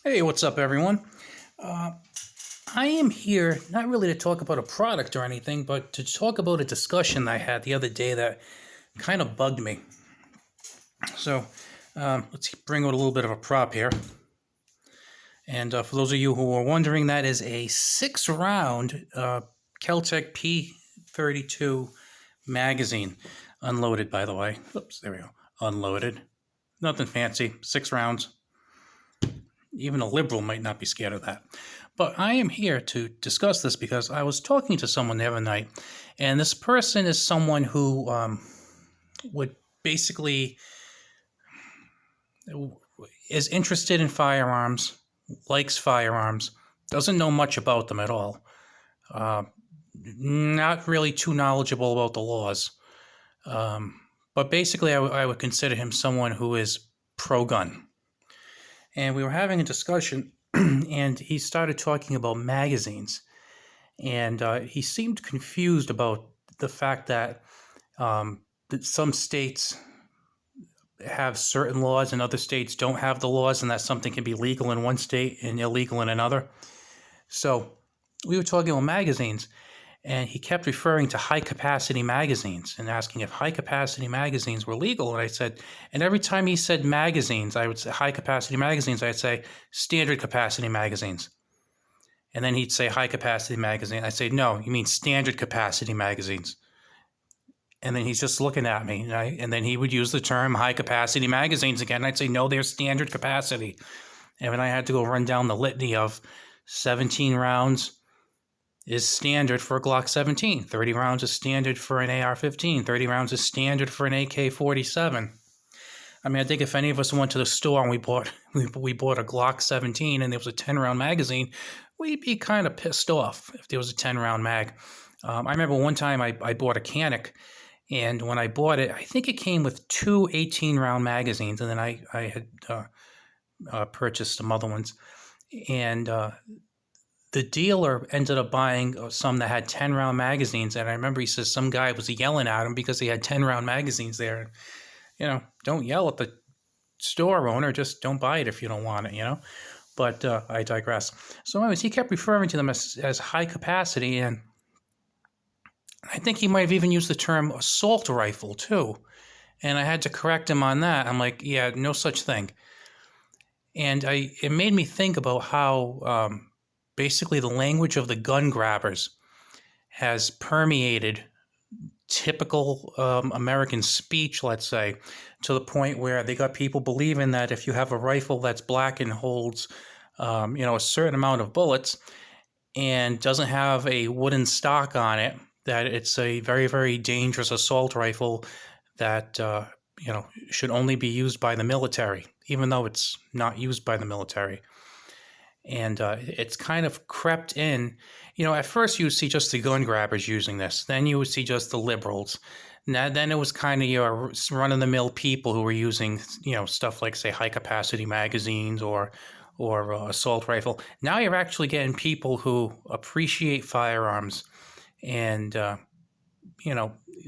Hey, what's up, everyone? Uh, I am here not really to talk about a product or anything, but to talk about a discussion I had the other day that kind of bugged me. So, let's bring out a little bit of a prop here. And for those of you who are wondering, that is a 6 round Keltec P32 magazine. Unloaded, by the way. Oops, there we go. Unloaded. Nothing fancy. 6 rounds. Even a liberal might not be scared of that. But I am here to discuss this because I was talking to someone the other night, and this person is someone who would basically is interested in firearms, likes firearms, doesn't know much about them at all, not really too knowledgeable about the laws. But basically, I would consider him someone who is pro-gun. And we were having a discussion, and he started talking about magazines. And he seemed confused about the fact that some states have certain laws and other states don't have the laws, and that something can be legal in one state and illegal in another. So we were talking about magazines, and he kept referring to high-capacity magazines and asking if high-capacity magazines were legal. And I said, and every time he said magazines, I would say high-capacity magazines, I'd say standard capacity magazines. And then he'd say high-capacity magazine. I'd say, no, you mean standard capacity magazines. And then he's just looking at me, and then he would use the term high-capacity magazines again. I'd say, no, they're standard capacity. And then I had to go run down the litany of 17 rounds is standard for a Glock 17. 30 rounds is standard for an AR-15. 30 rounds is standard for an AK-47. I mean, I think if any of us went to the store and we bought a Glock 17 and there was a 10-round magazine, we'd be kind of pissed off if there was a 10-round mag. I remember one time I bought a Canic, and when I bought it, I think it came with two 18-round magazines, and then I had purchased some other ones. And the dealer ended up buying some that had 10-round magazines, and I remember he says some guy was yelling at him because he had 10-round magazines there. Don't yell at the store owner, just don't buy it if you don't want it, But I digress. So anyways, he kept referring to them as high capacity, and I think he might have even used the term assault rifle too. And I had to correct him on that. I'm like, yeah, no such thing. And it made me think about how basically the language of the gun grabbers has permeated typical American speech, let's say, to the point where they got people believing that if you have a rifle that's black and holds, a certain amount of bullets and doesn't have a wooden stock on it, that it's a very, very dangerous assault rifle that, should only be used by the military, even though it's not used by the military. And it's kind of crept in. At first you would see just the gun grabbers using this. Then you would see just the liberals. Then it was kind of your run-of-the-mill people who were using, stuff like, say, high-capacity magazines or assault rifle. Now you're actually getting people who appreciate firearms and,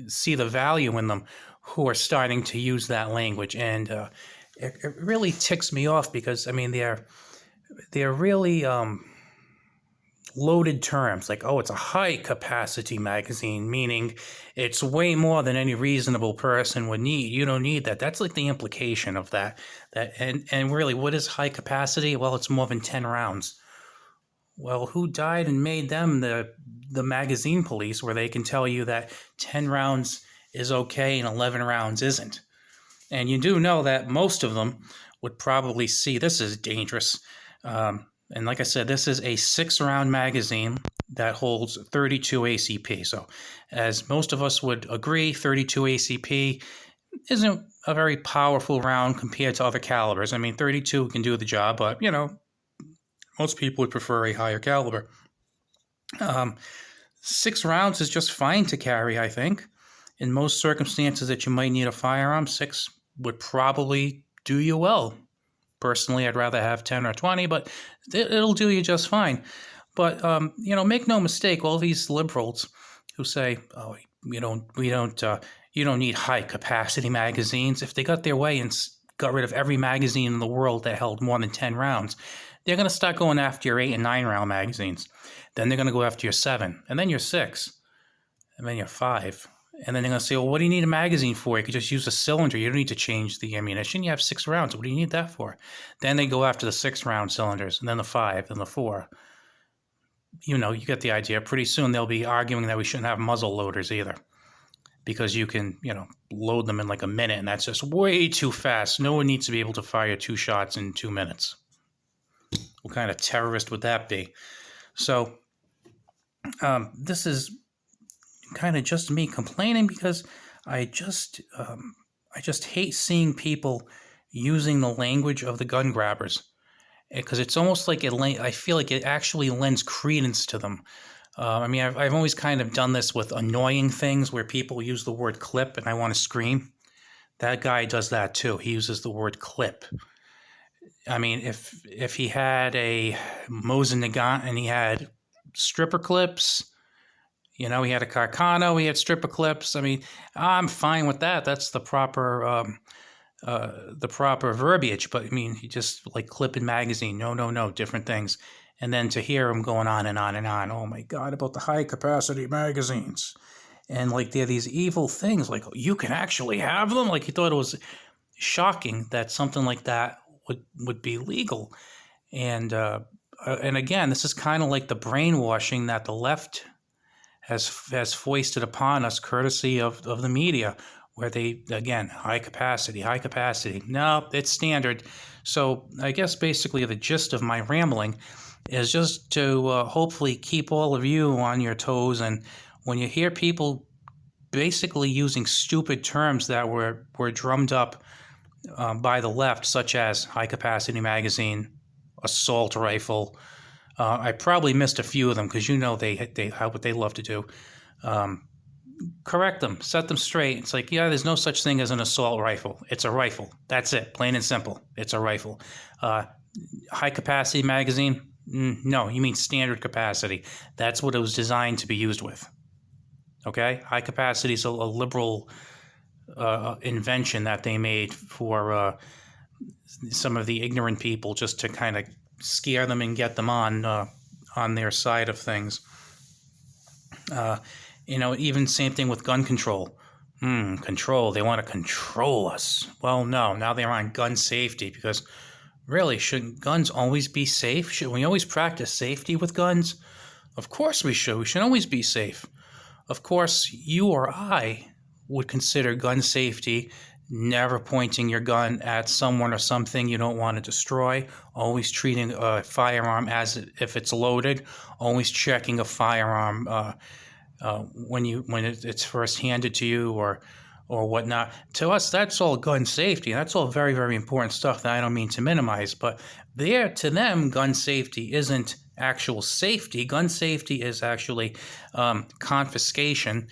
see the value in them, who are starting to use that language. And it really ticks me off because, I mean, they're really loaded terms, like, oh, it's a high-capacity magazine, meaning it's way more than any reasonable person would need. You don't need that. That's like the implication of that. And really, what is high capacity? Well, it's more than 10 rounds. Well, who died and made them the magazine police, where they can tell you that 10 rounds is okay and 11 rounds isn't? And you do know that most of them would probably see this as dangerous. And like I said, this is a 6-round magazine that holds 32 ACP. So as most of us would agree, 32 ACP isn't a very powerful round compared to other calibers. I mean, 32 can do the job, but, most people would prefer a higher caliber. 6 rounds is just fine to carry, I think. In most circumstances that you might need a firearm, 6 would probably do you well. Personally, I'd rather have 10 or 20, but it'll do you just fine. But, make no mistake, all these liberals who say, oh, you don't need high-capacity magazines. If they got their way and got rid of every magazine in the world that held more than 10 rounds, they're going to start going after your 8 and 9 round magazines. Then they're going to go after your 7, and then your 6, and then your 5. And then they're going to say, well, what do you need a magazine for? You could just use a cylinder. You don't need to change the ammunition. You have 6 rounds. What do you need that for? Then they go after the 6-round cylinders, and then the 5, and the 4. You know, you get the idea. Pretty soon they'll be arguing that we shouldn't have muzzle loaders either, because you can, load them in like a minute, and that's just way too fast. No one needs to be able to fire 2 shots in 2 minutes. What kind of terrorist would that be? So this is kind of just me complaining because I just hate seeing people using the language of the gun grabbers, because it's almost like I feel like it actually lends credence to them. I've always kind of done this with annoying things where people use the word clip and I want to scream. That guy does that too. He uses the word clip. I mean, if he had a Mosin Nagant and he had stripper clips, he had a Carcano, he had stripper clips. I mean, I'm fine with that. That's the proper verbiage. But I mean, he just like clip and magazine. No, different things. And then to hear him going on and on and on. Oh my God, about the high capacity magazines. And like they're these evil things. Like you can actually have them. Like he thought it was shocking that something like that would be legal. And again, this is kind of like the brainwashing that the left has foisted upon us, courtesy of the media, where they, again, high capacity. No, it's standard. So I guess basically the gist of my rambling is just to hopefully keep all of you on your toes. And when you hear people basically using stupid terms that were drummed up by the left, such as high-capacity magazine, assault rifle. I probably missed a few of them because they how what they love to do. Correct them, set them straight. It's like, yeah, there's no such thing as an assault rifle. It's a rifle. That's it, plain and simple. It's a rifle. High-capacity magazine? No, you mean standard capacity. That's what it was designed to be used with. Okay? High capacity is a liberal invention that they made for some of the ignorant people, just to kind of scare them and get them on their side of things. Even same thing with gun control. Control. They want to control us. Well, no. Now they're on gun safety, because really, shouldn't guns always be safe? Should we always practice safety with guns? Of course we should. We should always be safe. Of course, you or I would consider gun safety never pointing your gun at someone or something you don't want to destroy, always treating a firearm as if it's loaded, always checking a firearm when it's first handed to you or whatnot. To us, that's all gun safety. That's all very, very important stuff that I don't mean to minimize. But to them, gun safety isn't actual safety. Gun safety is actually confiscation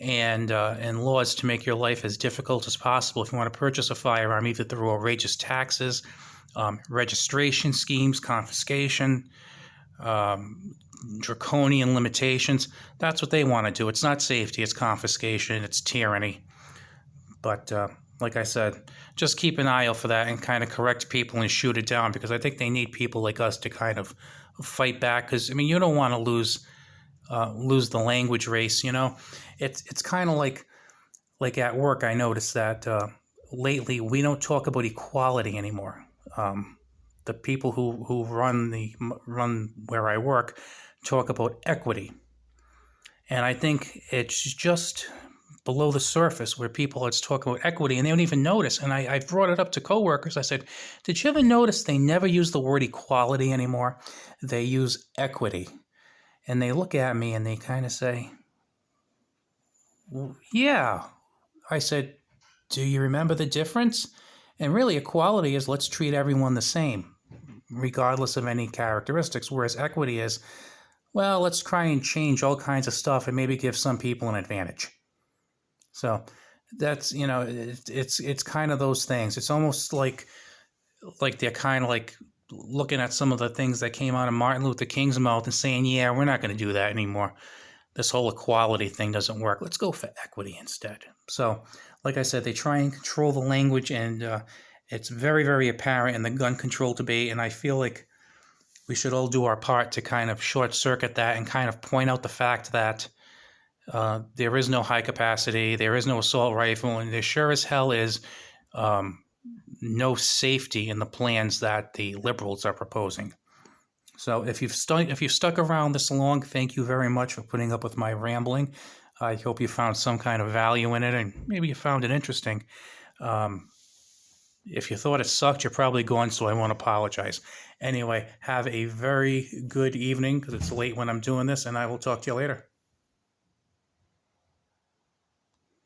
and laws to make your life as difficult as possible if you want to purchase a firearm, either through outrageous taxes, registration schemes, confiscation, draconian limitations. That's what they want to do. It's not safety, it's confiscation, it's tyranny. But like I said, just keep an eye out for that and kind of correct people and shoot it down, because I think they need people like us to kind of fight back. Because, you don't want to lose the language race, It's kind of like at work, I noticed that lately we don't talk about equality anymore. The people who run where I work talk about equity. And I think it's just below the surface where people are talking about equity and they don't even notice. And I brought it up to coworkers. I said, did you ever notice they never use the word equality anymore? They use equity. And they look at me and they kind of say, well, yeah. I said, do you remember the difference? And really, equality is let's treat everyone the same, regardless of any characteristics, whereas equity is, well, let's try and change all kinds of stuff and maybe give some people an advantage. So that's, it's kind of those things. It's almost like they're kind of like looking at some of the things that came out of Martin Luther King's mouth and saying, yeah, we're not going to do that anymore. This whole equality thing doesn't work. Let's go for equity instead. So, like I said, they try and control the language, and it's very, very apparent in the gun control debate. And I feel like we should all do our part to kind of short circuit that and kind of point out the fact that there is no high capacity, there is no assault rifle, and there sure as hell is no safety in the plans that the liberals are proposing. So if you've stuck around this long, thank you very much for putting up with my rambling. I hope you found some kind of value in it, and maybe you found it interesting. If you thought it sucked, you're probably gone, so I won't apologize. Anyway, have a very good evening, because it's late when I'm doing this, and I will talk to you later.